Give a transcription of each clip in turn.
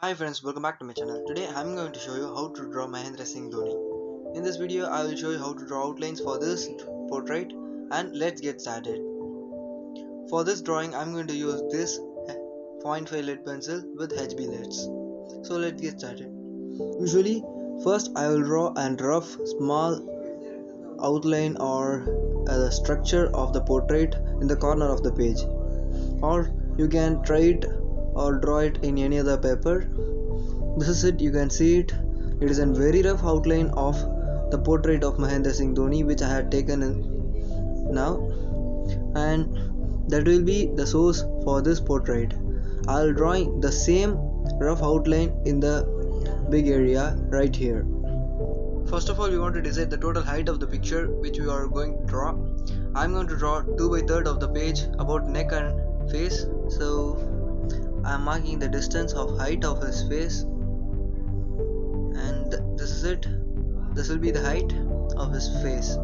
Hi friends, welcome back to my channel. Today I'm going to show you how to draw Mahendra Singh Dhoni. In this video I will show you how to draw outlines for this portrait, and let's get started. For this drawing I'm going to use this 0.5 lead pencil with HB leads. So let's get started. Usually first I will draw a rough small outline or a structure of the portrait in the corner of the page, or you can try it or draw it in any other paper. This is it, you can see it. It is a very rough outline of the portrait of Mahendra Singh Dhoni which I had taken now, and that will be the source for this portrait. I'll drawing the same rough outline in the big area right here. First of all, we want to decide the total height of the picture which we are going to draw. I'm going to draw 2 by 3rd of the page about neck and face. So I'm marking the distance of height of his face, and this is it. This will be the height of his face.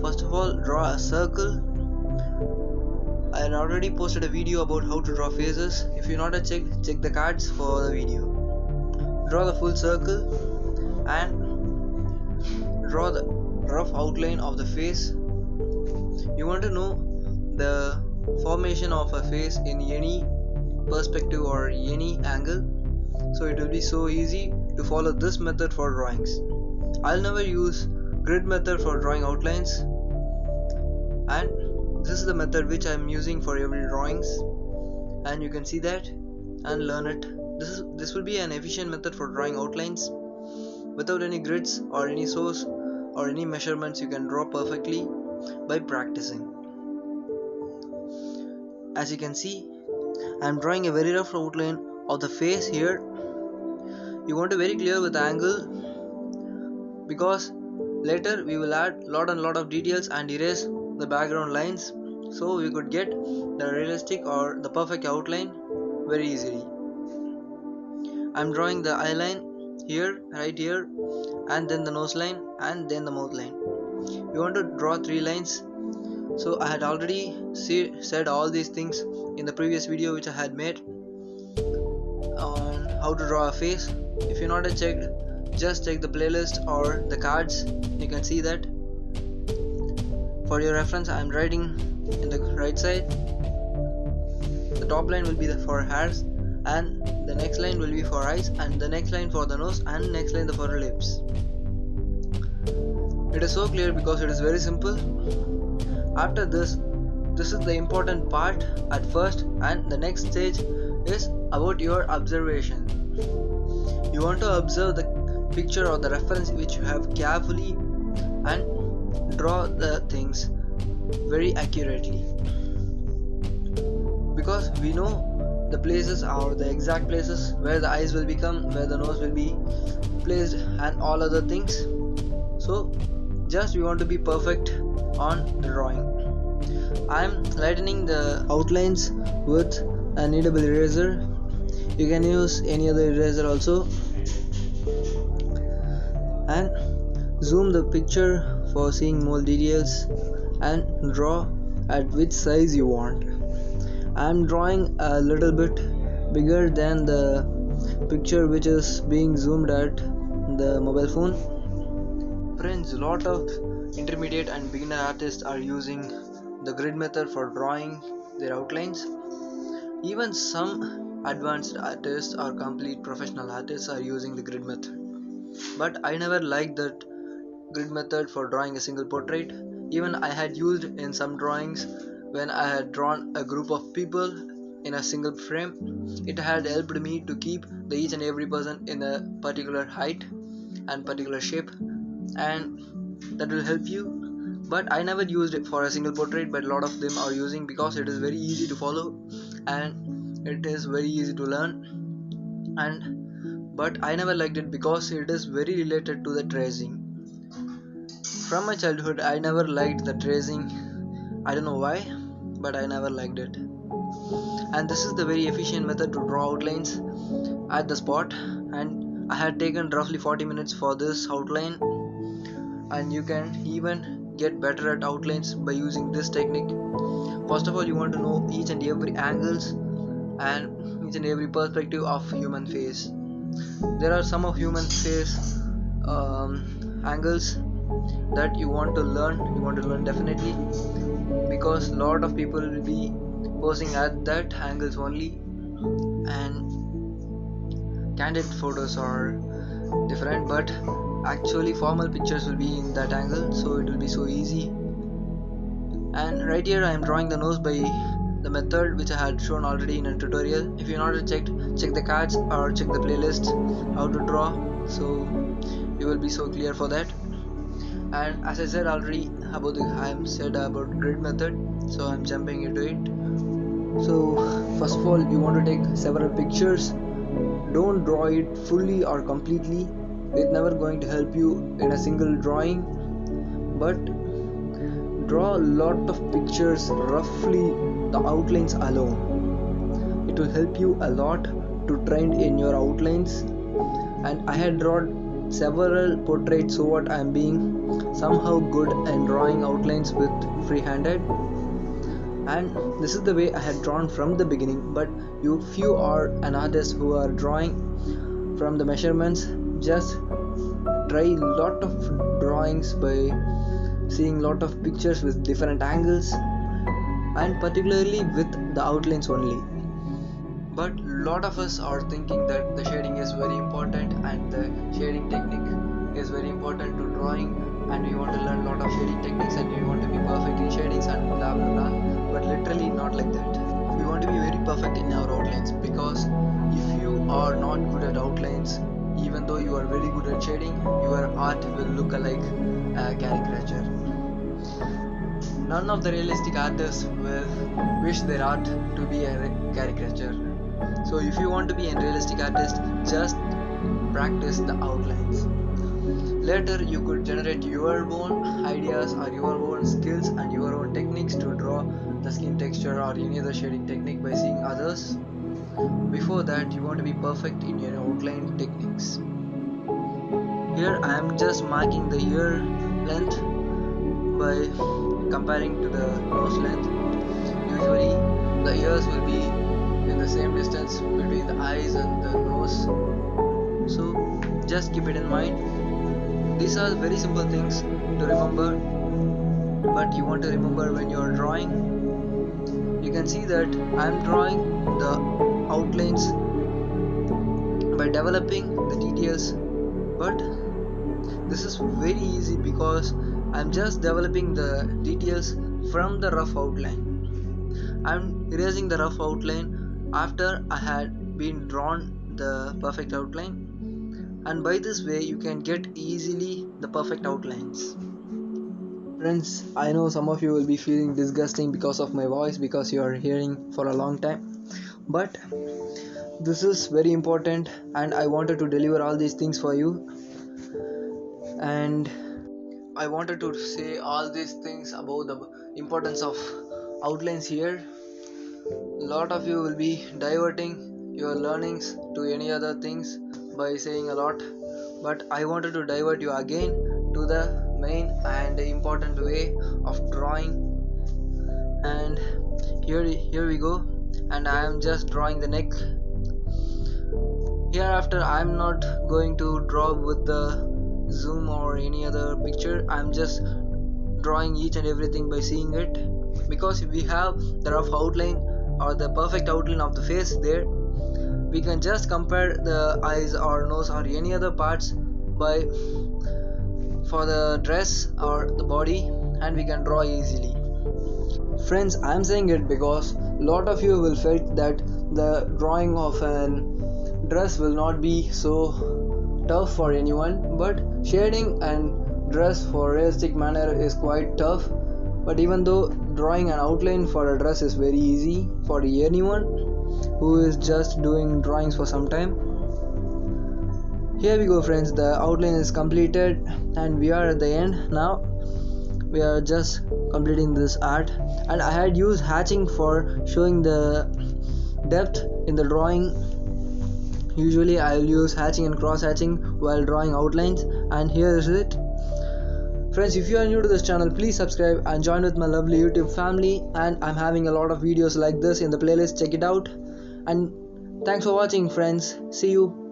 First of all, draw a circle. I had already posted a video about how to draw faces. If you not check the cards for the video. Draw the full circle and draw the rough outline of the face. You want to know the formation of a face in any perspective or any angle, so it will be so easy to follow this method for drawings. I'll never use grid method for drawing outlines, and this is the method which I am using for every drawings, and you can see that and learn it. This will be an efficient method for drawing outlines without any grids or any source or any measurements. You can draw perfectly by practicing. As you can see, I am drawing a very rough outline of the face here. You want to very clear with the angle, because later we will add lot of details and erase the background lines, so we could get the realistic or the perfect outline very easily. I am drawing the eye line here, right here, and then the nose line, and then the mouth line. You want to draw 3 lines. So I had already said all these things in the previous video which I had made on how to draw a face. If you not checked, just check the playlist or the cards. You can see that. For your reference, I am writing in the right side. The top line will be for hairs, and the next line will be for eyes, and the next line for the nose, and next line for the lips. It is so clear because it is very simple. After this is the important part at first, and the next stage is about your observation. You want to observe the picture or the reference which you have carefully and draw the things very accurately, because we know the places or the exact places where the eyes will become, where the nose will be placed, and all other things. So just we want to be perfect on the drawing. I am lightening the outlines with an kneadable eraser. You can use any other eraser also, and zoom the picture for seeing more details and draw at which size you want. I am drawing a little bit bigger than the picture which is being zoomed at the mobile phone. Friends, lot of intermediate and beginner artists are using the grid method for drawing their outlines. Even some advanced artists or complete professional artists are using the grid method, but I never liked that grid method for drawing a single portrait. Even I had used in some drawings when I had drawn a group of people in a single frame. It had helped me to keep each and every person in a particular height and particular shape, and that will help you. But I never used it for a single portrait, but a lot of them are using, because it is very easy to follow and it is very easy to learn. But I never liked it because it is very related to the tracing. From my childhood I never liked the tracing. I don't know why, but I never liked it. And this is the very efficient method to draw outlines at the spot, and I had taken roughly 40 minutes for this outline. And you can even get better at outlines by using this technique. First of all, you want to know each and every angles, and each and every perspective of human face. There are some of human face angles that you want to learn definitely, because lot of people will be posing at that angles only, and candid photos are different, but actually formal pictures will be in that angle, so it will be so easy. And right here I am drawing the nose by the method which I had shown already in a tutorial. If you're not checked, check the cards or check the playlist how to draw, so you will be so clear for that. And as I said already about grid method, so I'm jumping into it. So first of all, you want to take several pictures. Don't draw it fully or completely, it's never going to help you in a single drawing, but draw a lot of pictures, roughly the outlines alone. It will help you a lot to train in your outlines. And I had drawn several portraits, so what I am being somehow good in drawing outlines with free-handed, and this is the way I had drawn from the beginning. But if you are an artist who are drawing from the measurements, just try lot of drawings by seeing lot of pictures with different angles, and particularly with the outlines only. But lot of us are thinking that the shading is very important and the shading technique is very important to drawing, and we want to learn lot of shading techniques and we want to be perfect in shadings and blah blah blah. But literally not like that. We want to be very perfect in our outlines, because if you are not good at outlines, even though you are very good at shading, your art will look like a caricature. None of the realistic artists will wish their art to be a caricature. So if you want to be a realistic artist, just practice the outlines. Later you could generate your own ideas or your own skills and your own techniques to draw the skin texture or any other shading technique by seeing others. Before that, you want to be perfect in your outline techniques. Here I am just marking the ear length by comparing to the nose length. Usually the ears will be in the same distance between the eyes and the nose, so just keep it in mind. These are very simple things to remember, but you want to remember when you are drawing. You can see that I am drawing the outlines by developing the details, but this is very easy because I am just developing the details from the rough outline. I am erasing the rough outline after I had been drawn the perfect outline, and by this way you can get easily the perfect outlines. Friends, I know some of you will be feeling disgusting because of my voice, because you are hearing for a long time, but this is very important and I wanted to deliver all these things for you, and I wanted to say all these things about the importance of outlines here. A lot of you will be diverting your learnings to any other things by saying a lot, but I wanted to divert you again to the main and important way of drawing. And here we go, and I am just drawing the neck. Hereafter I am not going to draw with the zoom or any other picture. I am just drawing each and everything by seeing it, because if we have the rough outline or the perfect outline of the face there, we can just compare the eyes or nose or any other parts by for the dress or the body, and we can draw easily. Friends, I am saying it because lot of you will felt that the drawing of an dress will not be so tough for anyone, but shading and dress for realistic manner is quite tough. But even though drawing an outline for a dress is very easy for anyone who is just doing drawings for some time. Here we go, friends, the outline is completed and we are at the end now. We are just completing this art, and I had used hatching for showing the depth in the drawing. Usually I will use hatching and cross hatching while drawing outlines, and here is it. Friends, if you are new to this channel, please subscribe and join with my lovely YouTube family, and I'm having a lot of videos like this in the playlist, check it out. And Thanks for watching, friends. See you